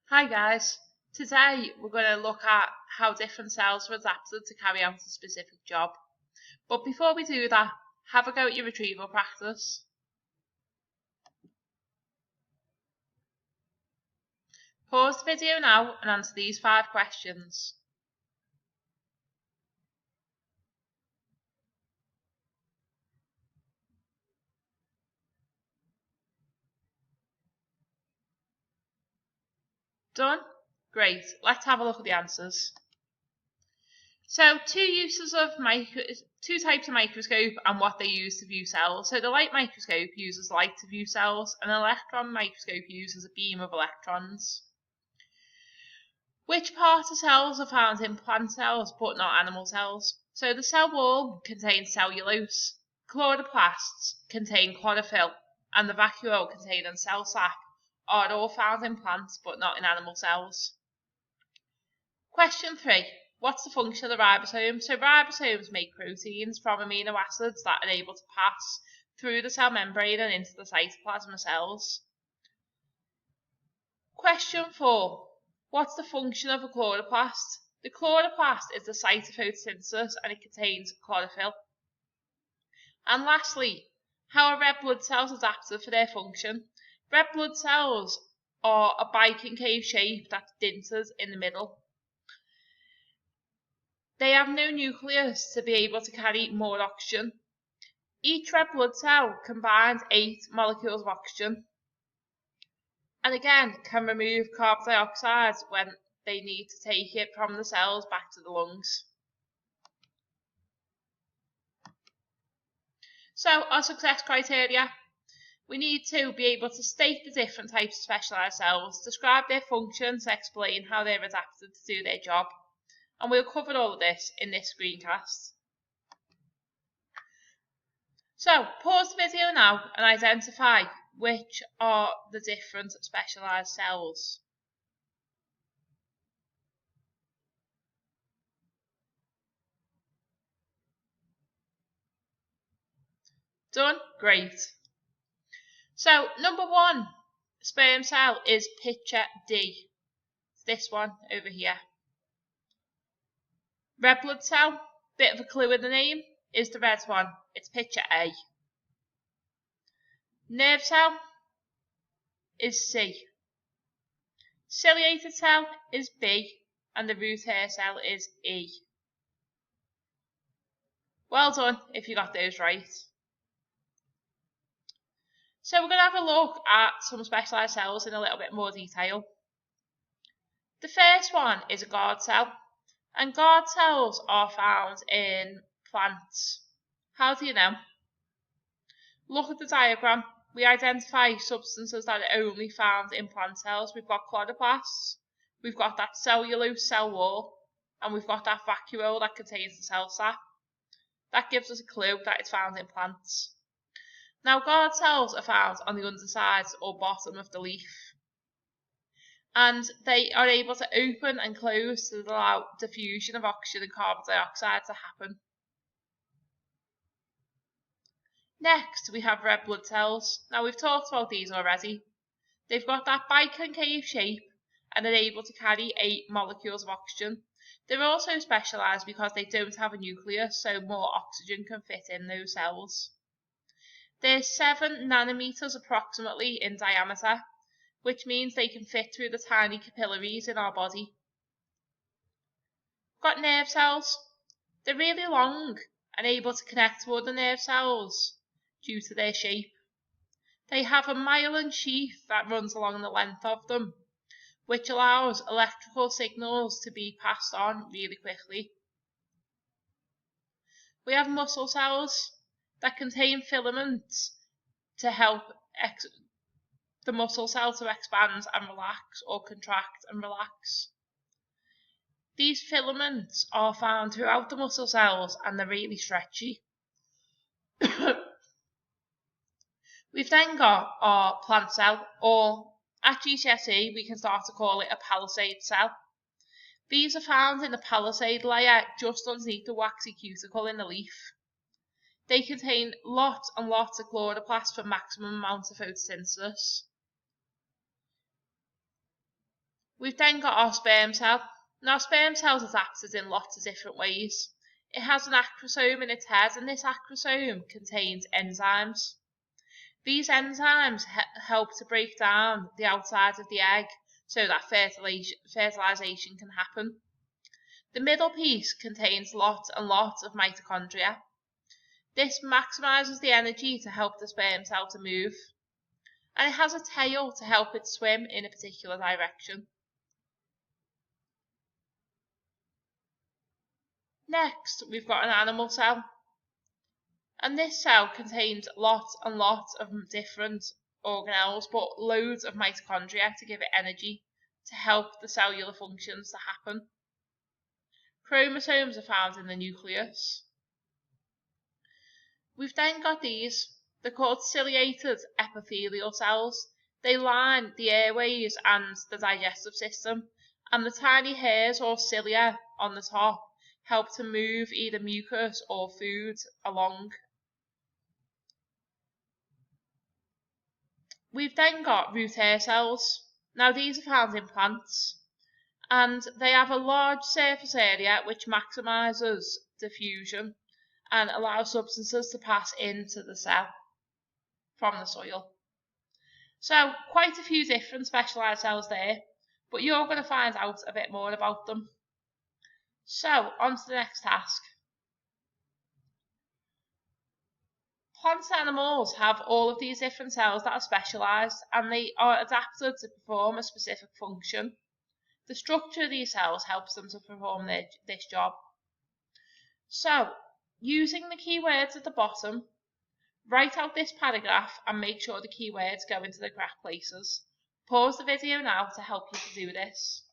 Hi guys, today we're going to look at how different cells are adapted to carry out a specific job. But before we do that, have a go at your retrieval practice. Pause the video now and answer these 5 questions. Done? Great, let's have a look at the answers. So, two types of microscope and what they use to view cells. So the light microscope uses light to view cells, and an electron microscope uses a beam of electrons. Which part of cells are found in plant cells but not animal cells? So the cell wall contains cellulose, chloroplasts contain chlorophyll, and the vacuole containing cell sap are all found in plants but not in animal cells. Question 3. What's the function of the ribosome? So ribosomes make proteins from amino acids that are able to pass through the cell membrane and into the cytoplasm of cells. Question 4. What's the function of a chloroplast? The chloroplast is the site of photosynthesis and it contains chlorophyll. And lastly, how are red blood cells adapted for their function? Red blood cells are a biconcave shape that's dinted in the middle. They have no nucleus to be able to carry more oxygen. Each red blood cell combines 8 molecules of oxygen, and again can remove carbon dioxide when they need to take it from the cells back to the lungs. So our success criteria: we need to be able to state the different types of specialised cells, describe their functions, explain how they're adapted to do their job, and we'll cover all of this in this screencast. So pause the video now and identify which are the different specialised cells. Done? Great. So number 1 sperm cell is picture D. It's this one over here. Red blood cell, bit of a clue in the name, is the red one. It's picture A. Nerve cell is C. Ciliated cell is B, and the root hair cell is E. Well done if you got those right. So we're going to have a look at some specialised cells in a little bit more detail. The first one is a guard cell, and guard cells are found in plants. How do you know? Look at the diagram. We identify substances that are only found in plant cells. We've got chloroplasts, we've got that cellulose cell wall, and we've got that vacuole that contains the cell sap. That gives us a clue that it's found in plants. Now, guard cells are found on the underside or bottom of the leaf, and they are able to open and close to allow diffusion of oxygen and carbon dioxide to happen. Next, we have red blood cells. Now, we've talked about these already. They've got that biconcave shape and they're able to carry 8 molecules of oxygen. They're also specialised because they don't have a nucleus, so more oxygen can fit in those cells. They're 7 nanometers approximately in diameter, which means they can fit through the tiny capillaries in our body. Got nerve cells. They're really long and able to connect to other nerve cells due to their shape. They have a myelin sheath that runs along the length of them, which allows electrical signals to be passed on really quickly. We have muscle cells that contain filaments to help the muscle cell to expand and relax, or contract and relax. These filaments are found throughout the muscle cells and they're really stretchy. We've then got our plant cell, or at GCSE we can start to call it a palisade cell. These are found in the palisade layer just underneath the waxy cuticle in the leaf. They contain lots and lots of chloroplasts for maximum amount of photosynthesis. We've then got our sperm cell. Now, sperm cells is acted in lots of different ways. It has an acrosome in its head, and this acrosome contains enzymes. These enzymes help to break down the outside of the egg so that fertilization can happen. The middle piece contains lots and lots of mitochondria. This maximizes the energy to help the sperm cell to move, and it has a tail to help it swim in a particular direction. Next, we've got an animal cell, and this cell contains lots and lots of different organelles, but loads of mitochondria to give it energy to help the cellular functions to happen. Chromosomes are found in the nucleus. We've then got these. They're called ciliated epithelial cells. They line the airways and the digestive system, and the tiny hairs or cilia on the top help to move either mucus or food along. We've then got root hair cells. Now these are found in plants, and they have a large surface area which maximises diffusion and allows substances to pass into the cell from the soil. So quite a few different specialised cells there, but you're going to find out a bit more about them. So on to the next task. Plants and animals have all of these different cells that are specialised, and they are adapted to perform a specific function. The structure of these cells helps them to perform this job. So, using the keywords at the bottom, write out this paragraph and make sure the keywords go into the correct places. Pause the video now to help you to do this.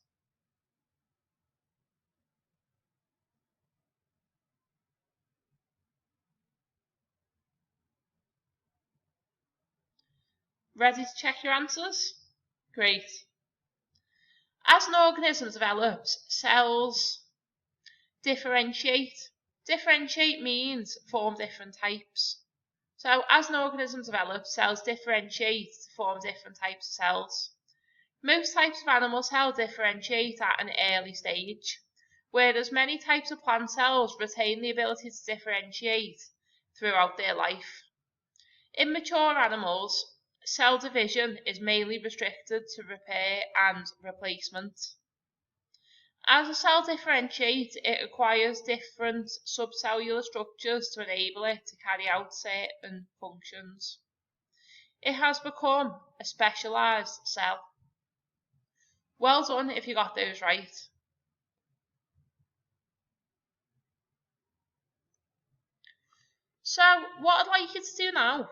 Ready to check your answers? Great. As an organism develops, cells differentiate. Differentiate means form different types. So as an organism develops, cells differentiate to form different types of cells. Most types of animal cells differentiate at an early stage, whereas many types of plant cells retain the ability to differentiate throughout their life. In mature animals, cell division is mainly restricted to repair and replacement. As a cell differentiates, it acquires different subcellular structures to enable it to carry out certain functions. It has become a specialised cell. Well done if you got those right. So, what I'd like you to do now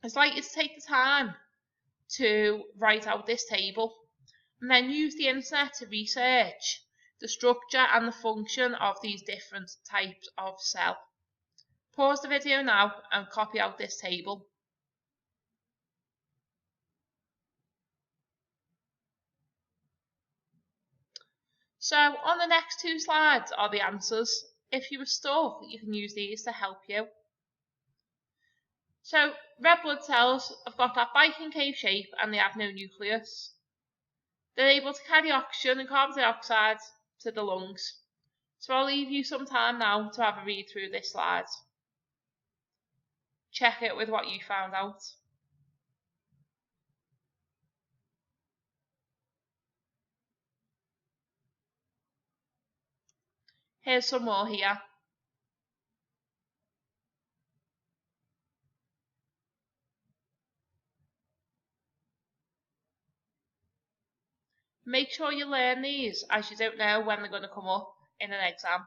is like you to take the time to write out this table and then use the internet to research the structure and the function of these different types of cell. Pause the video now and copy out this table. So on the next two slides are the answers. If you were stuck, you can use these to help you. So red blood cells have got that biconcave shape and they have no nucleus. They're able to carry oxygen and carbon dioxide to the lungs. So I'll leave you some time now to have a read through this slide. Check it with what you found out. Here's some more here. Make sure you learn these, as you don't know when they're going to come up in an exam.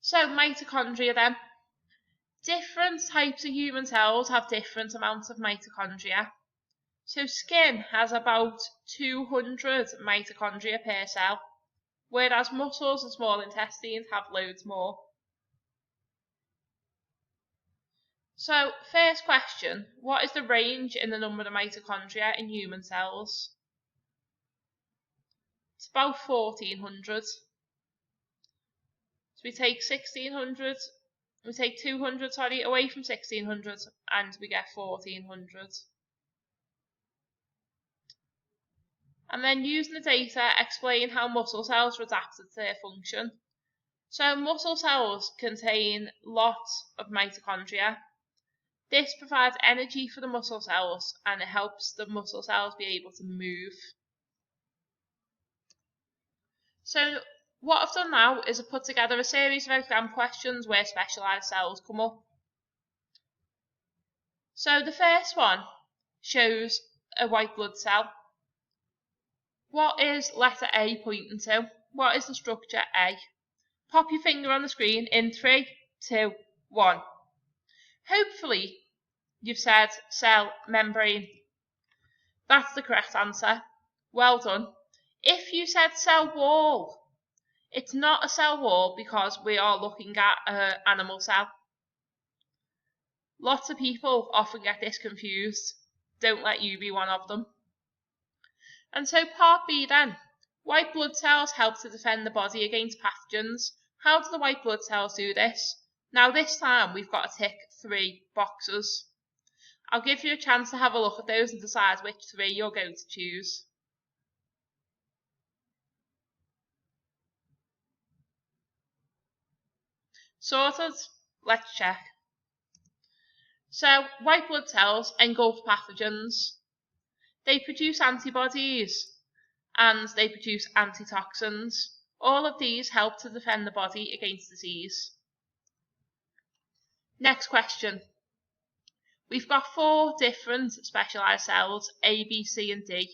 So mitochondria then. Different types of human cells have different amounts of mitochondria. So skin has about 200 mitochondria per cell, whereas muscles and small intestines have loads more. So, first question, what is the range in the number of mitochondria in human cells? It's about 1400. So we take 200 away from 1600 and we get 1400. and then using the data explain how muscle cells are adapted to their function. So muscle cells contain lots of mitochondria. This provides energy for the muscle cells and it helps the muscle cells be able to move. So what I've done now is I've put together a series of exam questions where specialised cells come up. So the first one shows a white blood cell. What is letter A pointing to? What is the structure A? Pop your finger on the screen in 3, 2, 1. Hopefully you've said cell membrane. That's the correct answer. Well done. If you said cell wall, it's not a cell wall because we are looking at an animal cell. Lots of people often get this confused. Don't let you be one of them. And so part B then. White blood cells help to defend the body against pathogens. How do the white blood cells do this? Now this time we've got to tick 3 boxes. I'll give you a chance to have a look at those and decide which 3 you're going to choose. Sorted? Let's check. So, white blood cells engulf pathogens. They produce antibodies and they produce antitoxins. All of these help to defend the body against disease. Next question. We've got 4 different specialised cells, A, B, C and D.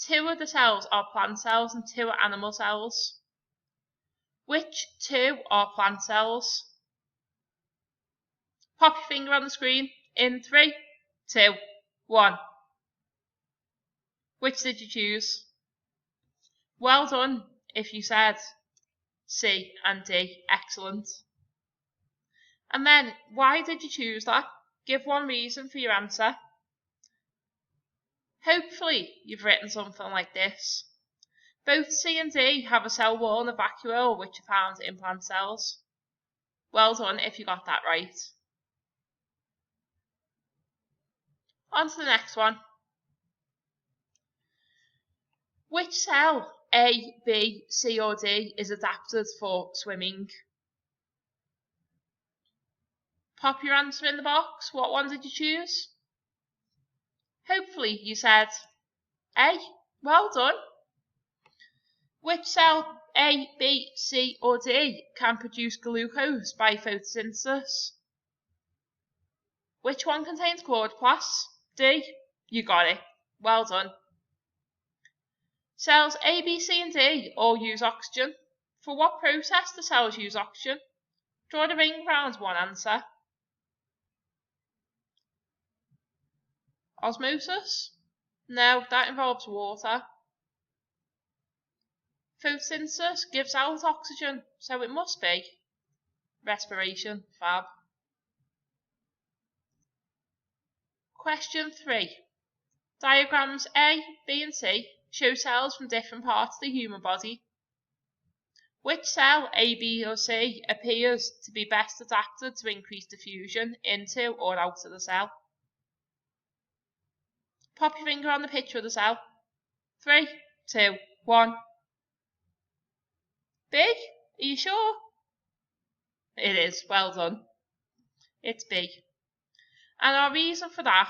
2 of the cells are plant cells and 2 are animal cells. Which 2 are plant cells? Pop your finger on the screen in 3, 2, 1. Which did you choose? Well done if you said C and D. Excellent. And then, why did you choose that? Give one reason for your answer. Hopefully you've written something like this. Both C and D have a cell wall and a vacuole which are found in plant cells. Well done if you got that right. On to the next one. Which cell, A, B, C or D, is adapted for swimming? Pop your answer in the box. What one did you choose? Hopefully you said A. Well done. Which cell, A, B, C or D, can produce glucose by photosynthesis? Which one contains chloroplasts? D. You got it. Well done. Cells A, B, C and D all use oxygen. For what process do cells use oxygen? Draw the ring round one answer. Osmosis? No, that involves water. Photosynthesis gives out oxygen, so it must be respiration. Fab. Question 3. Diagrams A, B and C show cells from different parts of the human body. Which cell, A, B or C, appears to be best adapted to increase diffusion into or out of the cell? Pop your finger on the picture of the cell. 3, 2, 1. B? Are you sure? It is. Well done. It's B. And our reason for that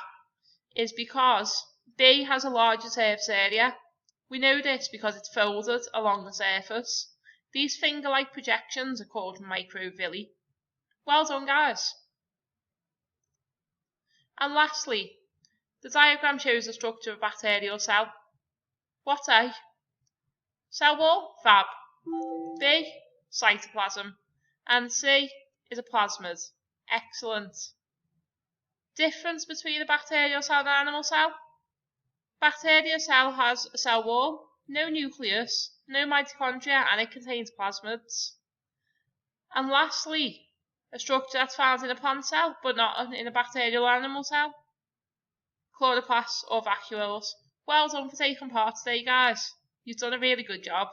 is because B has a larger surface area. We know this because it's folded along the surface. These finger-like projections are called microvilli. Well done, guys. And lastly, the diagram shows the structure of a bacterial cell. What's A? Cell wall? Fab. B? Cytoplasm. And C is a plasmid. Excellent. Difference between a bacterial cell and an animal cell? Bacterial cell has a cell wall, no nucleus, no mitochondria, and it contains plasmids. And lastly, a structure that's found in a plant cell, but not in a bacterial or animal cell. Chloroplasts or vacuoles. Well done for taking part today, guys. You've done a really good job.